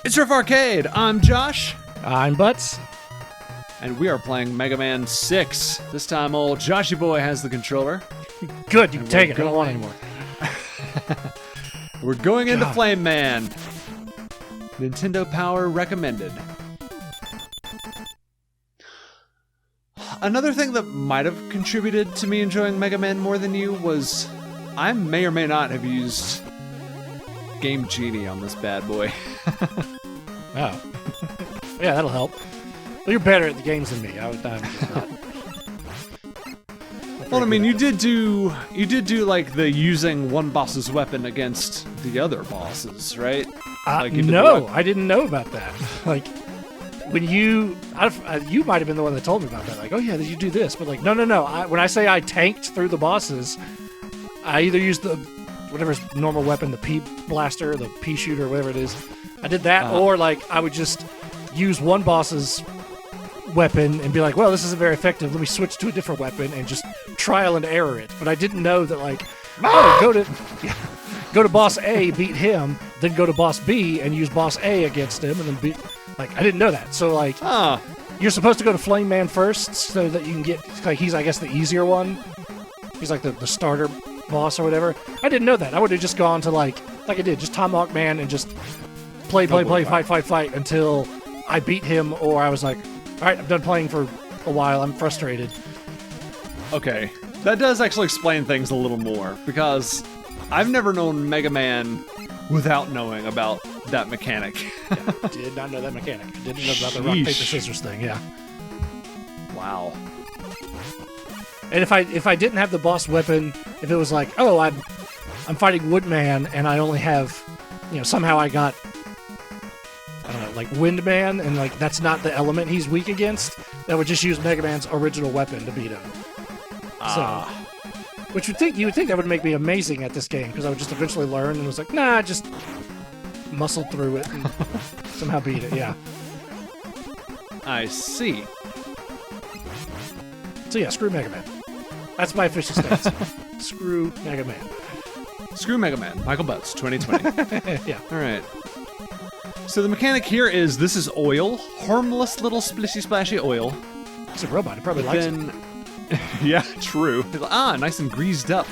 It's Riff Arcade. I'm Josh. I'm Butts. And we are playing Mega Man 6. This time old Joshy Boy has the controller. Good, you can take it. I don't want it anymore. We're going into Flame Man. Nintendo Power recommended. Another thing that might have contributed to me enjoying Mega Man more than you was I may or may not have used Game Genie on this bad boy. Oh. Yeah, that'll help. Well, you're better at the games than me. I'm just not. Well, I mean, you did do like the using one boss's weapon against the other bosses, right? Like No, I didn't know about that. Like, when you might have been the one that told me about that. Like, oh yeah, you do this, but like, no. When I say I tanked through the bosses, I either used the whatever's normal weapon, the P blaster, the P shooter, whatever it is. I did that, or like I would just use one boss's weapon and be like, well, this isn't very effective. Let me switch to a different weapon and just trial and error it. But I didn't know that, like, go to boss A, beat him, then go to boss B and use boss A against him, and then beat. Like, I didn't know that. So like, you're supposed to go to Flame Man first so that you can get like he's I guess the easier one. He's like the starter boss or whatever. I didn't know that. I would have just gone to like I did, just Tomahawk Man and just play, fight until I beat him, or I was like, all right, I'm done playing for a while. I'm frustrated. Okay, that does actually explain things a little more, because I've never known Mega Man without knowing about that mechanic. Yeah, did not know that mechanic. Didn't know about the rock, paper, scissors thing, yeah. Wow. And if I didn't have the boss weapon, if it was like, oh, I'm fighting Woodman and I only have, somehow I got, I don't know, like Windman, and like that's not the element he's weak against, that would just use Mega Man's original weapon to beat him. So, which you would think that would make me amazing at this game, because I would just eventually learn and was like, nah, just muscle through it and somehow beat it, yeah. I see. So yeah, screw Mega Man. That's my official stance. Screw Mega Man. Screw Mega Man. Michael Butts, 2020. Yeah. All right. So the mechanic here is this is oil, harmless little splishy splashy oil. It's a robot. It probably likes it. Yeah, true. Nice and greased up.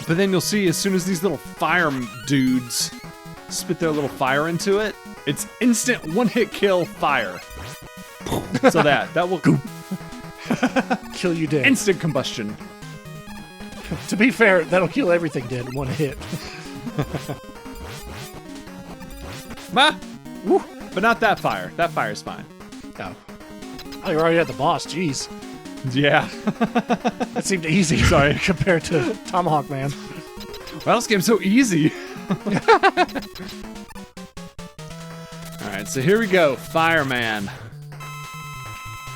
But then you'll see as soon as these little fire dudes spit their little fire into it, it's instant one-hit kill fire. So that will kill you dead. Instant combustion. To be fair, that'll kill everything dead in one hit. Woo. But not that fire. That fire's fine. Oh, you already had the boss. Jeez. Yeah. That seemed easy. Sorry, compared to Tomahawk Man. Well, this game's so easy. Alright, so here we go. Fireman.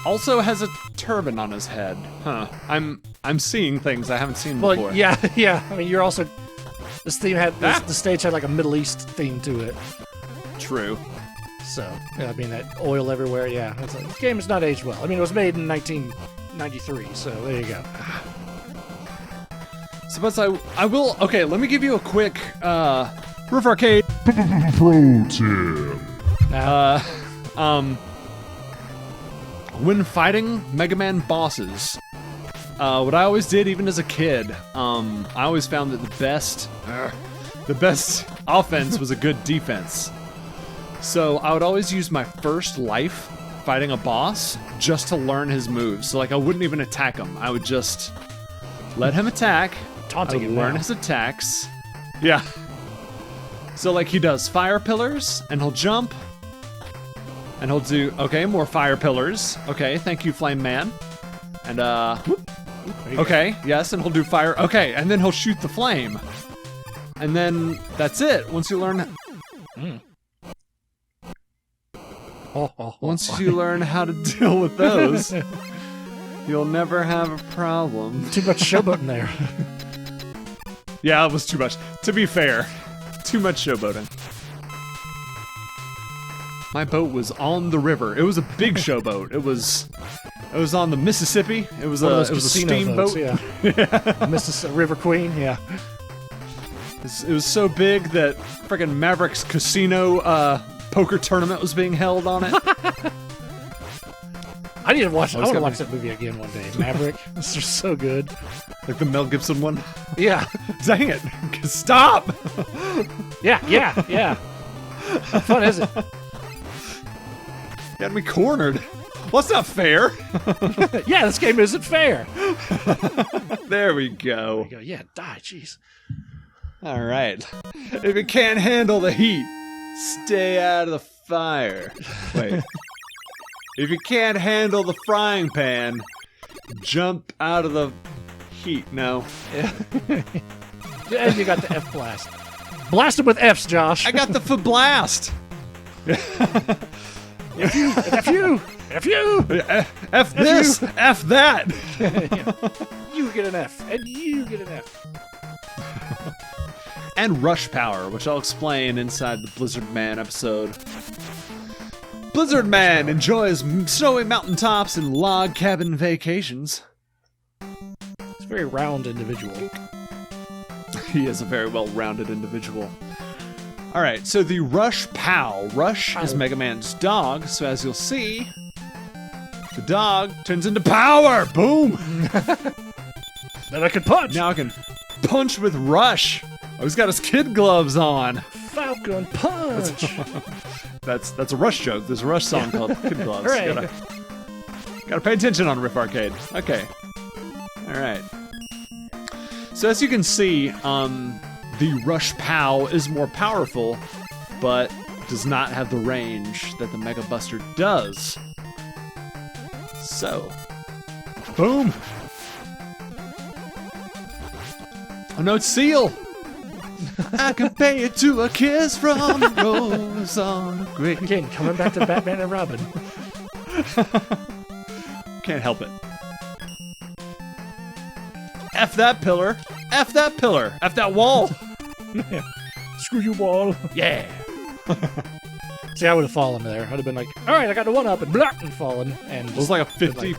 Also has a turban on his head. Huh. I'm seeing things I haven't seen before. Well, yeah. I mean, you're also... This theme had... The stage had like a Middle East theme to it. True. So, yeah, I mean, that oil everywhere, yeah. It's like, this game is not aged well. I mean, it was made in 1993, so there you go. So, but I will... Okay, let me give you a quick, Riff Arcade Pro tip. When fighting Mega Man bosses, what I always did, even as a kid, I always found that the best offense was a good defense. So I would always use my first life fighting a boss just to learn his moves. So like I wouldn't even attack him. I would just let him attack. Taunting him. Learn his attacks. Yeah. So like he does fire pillars, and he'll jump, and he'll do more fire pillars. Okay, thank you, Flame Man. And okay, yes, and he'll do fire. Okay, and then he'll shoot the flame. And then that's it. Once you learn Once you learn how to deal with those, you'll never have a problem. Too much showboating there. Yeah, it was too much. To be fair, too much showboating. My boat was on the river. It was a big showboat. It was on the Mississippi. It was a steamboat. Yeah. Mississippi River Queen. Yeah. It was so big that freaking Maverick's Casino poker tournament was being held on it. I need to watch. I want to watch that movie again one day. Maverick. This is so good. Like the Mel Gibson one. Yeah. Dang it! Stop! Yeah. How fun is it? You had me cornered. Well, that's not fair. Yeah, this game isn't fair. There we go. There you go. Yeah, die. Jeez. All right. If you can't handle the heat, stay out of the fire. Wait. If you can't handle the frying pan, jump out of the heat. No. And you got the F blast. Blast him with Fs, Josh. I got the blast. F you. F this. F that. You get an F, and you get an F. And rush power, which I'll explain inside the Blizzard Man episode. Blizzard Man enjoys snowy mountaintops and log cabin vacations. He's a very round individual. He is a very well-rounded individual. Alright, so the Rush Pow. Rush is Mega Man's dog, so as you'll see, the dog turns into power! Boom! Then I can punch! Now I can punch with Rush! Oh, he's got his kid gloves on! Falcon punch! That's a Rush joke. There's a Rush song called Kid Gloves. Hooray. Gotta pay attention on Riff Arcade. Okay. Alright. So as you can see, the Rush Pow is more powerful, but does not have the range that the Mega Buster does. So, boom! Oh no, it's Seal! I compare it to a kiss from a rose on a grave. Again, coming back to Batman and Robin. Can't help it. F that pillar. F that pillar. F that wall. Screw you, wall. Yeah. See, I would have fallen there. I'd have been like, all right, I got the one up and block and fallen. And It was like a 50. It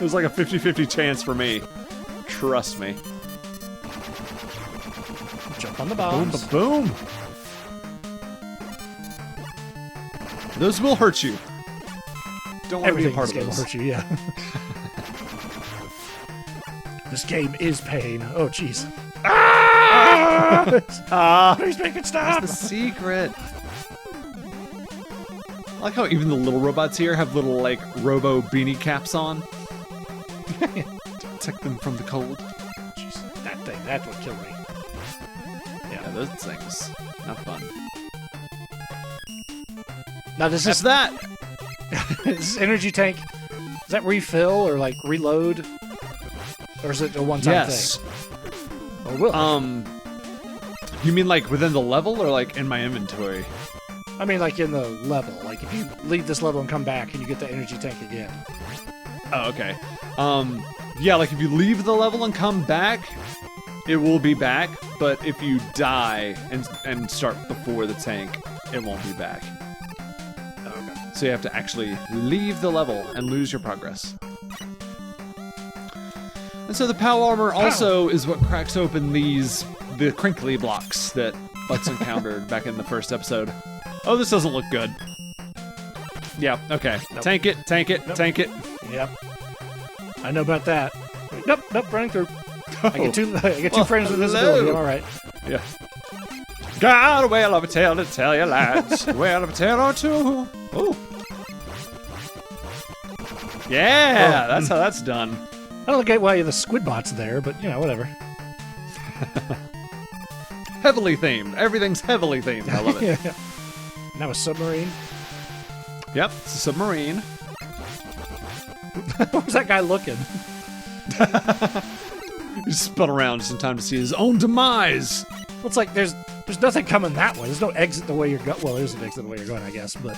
was like a 50-50 chance for me. Trust me. Jump on the Boom, bombs. boom. Those will hurt you. Don't want to be a Everything part in of this game will those. hurt you, yeah. This game is pain. Oh, jeez. Please make it stop. That's the secret. I like how even the little robots here have little, like, robo beanie caps on. To protect them from the cold. Jeez, that thing, that would kill me. Yeah, those things. Not fun. Now, does Just this, that. this energy tank, does that refill or, like, reload? Or is it a one-time Yes. thing? Or will it? You mean like within the level or like in my inventory? I mean, like, in the level. Like, if you leave this level and come back and you get the energy tank again. Oh, okay. Yeah, like if you leave the level and come back, it will be back, but if you die and start before the tank, it won't be back. Okay. So you have to actually leave the level and lose your progress. And so the POW armor also is what cracks open the crinkly blocks that Butts encountered back in the first episode. Oh, this doesn't look good. Yeah, okay. Nope. Tank it, tank it, Nope. tank it. Yep. I know about that. Nope, running through. Oh. I get two frames of hello. visibility. I'm all right. Yeah. Got a whale of a tale to tell you, lads. A whale of a tale or two. Oh. Yeah, that's how that's done. I don't get why the squid bot's there, but, you know, whatever. Heavily themed. Everything's heavily themed. I love it. Yeah. Now a submarine. Yep, it's a submarine. Where's that guy looking? He spun around just in time to see his own demise. Well, it's like there's nothing coming that way. There's no exit the way you're going. Well, there's an exit the way you're going, I guess, but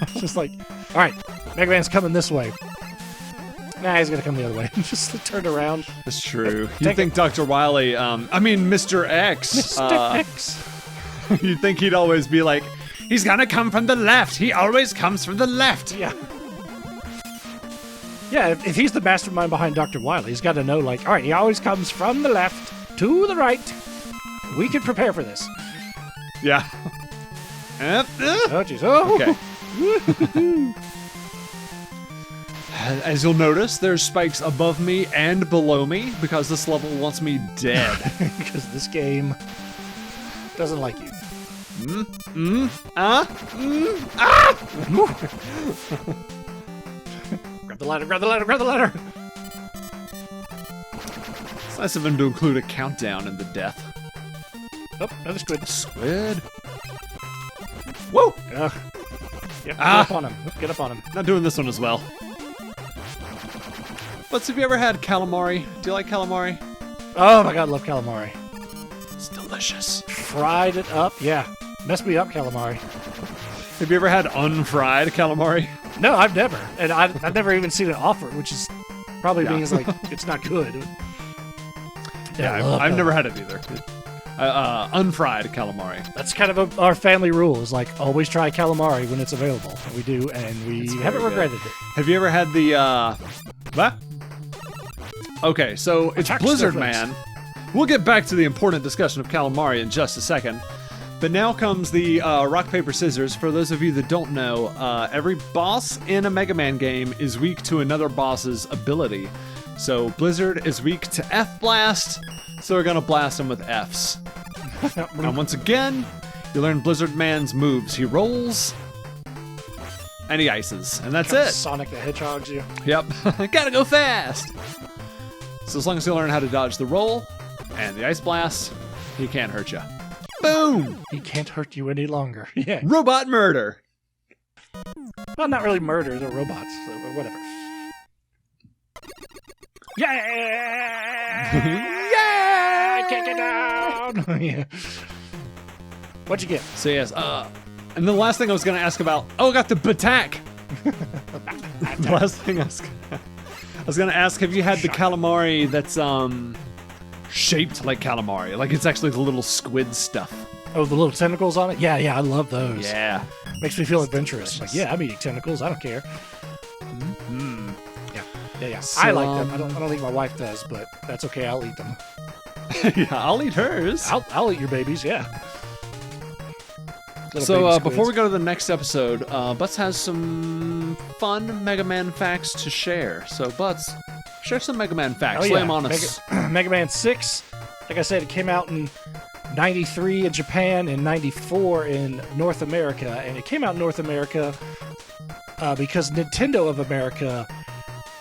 it's just like, all right, Mega Man's coming this way. Nah, he's gonna come the other way. Just turn around. That's true. You'd Take think Dr. Wily, Mr. X. Mr. X. You'd think he'd always be like, he's gonna come from the left. He always comes from the left. Yeah. Yeah, if he's the mastermind behind Dr. Wily, he's got to know, like, all right, he always comes from the left to the right. We can prepare for this. Yeah. Oh, jeez. Oh. Okay. As you'll notice, there's spikes above me and below me because this level wants me dead. Because this game doesn't like you. Grab the ladder, grab the ladder, grab the ladder! It's nice of him to include a countdown in the death. Oh, another squid. Squid. Whoa! Ugh. Yep, get up on him. Get up on him. Not doing this one as well. But have you ever had calamari? Do you like calamari? Oh my god, I love calamari. It's delicious. Fried it up, yeah. Mess me up, calamari. Have you ever had unfried calamari? No, I've never. And I've never even seen it offered, which is probably means like it's not good. Yeah, I've never had it either. Unfried calamari. That's kind of our family rule, is like always try calamari when it's available. And we do, and we haven't regretted it. Have you ever had the what? Okay, so it's Attack Blizzard Snowflakes. Man. We'll get back to the important discussion of calamari in just a second. But now comes the rock, paper, scissors. For those of you that don't know, every boss in a Mega Man game is weak to another boss's ability. So Blizzard is weak to F-Blast, so we're gonna blast him with Fs. And once again, you learn Blizzard Man's moves. He rolls, and he ices, and that's it. Sonic the Hedgehog's you. Yep. Gotta go fast! So as long as you learn how to dodge the roll and the ice blast, he can't hurt you. Boom! He can't hurt you any longer. Yeah. Robot murder! Well, not really murder, they're robots, so whatever. Yeah! Yeah! Kick it down! Yeah. What'd you get? So yes, and the last thing I was gonna ask about, I got the Batak! The last thing I was gonna ask, have you had the calamari that's, shaped like calamari? Like it's actually the little squid stuff. Oh, the little tentacles on it? Yeah, I love those. Yeah. Makes me feel adventurous. Like, yeah, I'm eating tentacles. I don't care. Mm. Yeah. So, I like them. I don't think my wife does, but that's okay. I'll eat them. Yeah, I'll eat hers. I'll eat your babies. Yeah. So before we go to the next episode, Butts has some fun Mega Man facts to share. So Butts, share some Mega Man facts. Lay them on us. Mega Man 6, like I said, it came out in 93 in Japan and 94 in North America. And it came out in North America because Nintendo of America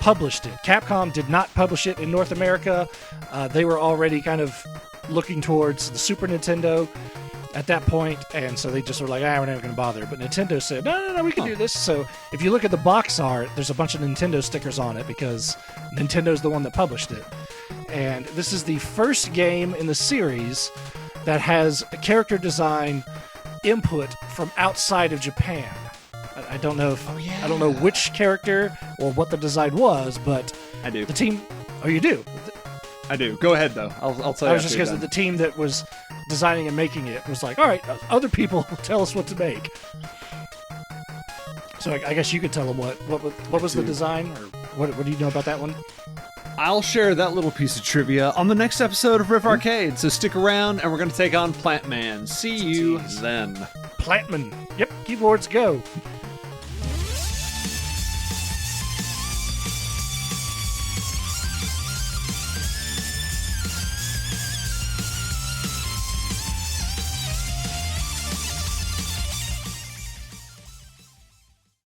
published it. Capcom did not publish it in North America. They were already kind of looking towards the Super Nintendo at that point, and so they just were like, we're never going to bother. But Nintendo said, no, we can do this. So if you look at the box art, there's a bunch of Nintendo stickers on it because Nintendo's the one that published it. And this is the first game in the series that has a character design input from outside of Japan. I don't know if I don't know which character or what the design was, but I do. The team. Oh, you do. I do. Go ahead though. I'll tell you. I was just because the team that was designing and making it was like, all right, other people tell us what to make. So I guess you could tell them what was the design, or what do you know about that one? I'll share that little piece of trivia on the next episode of Riff Arcade. So stick around, and we're going to take on Plant Man. See you then. Plantman. Yep. Keyboards go.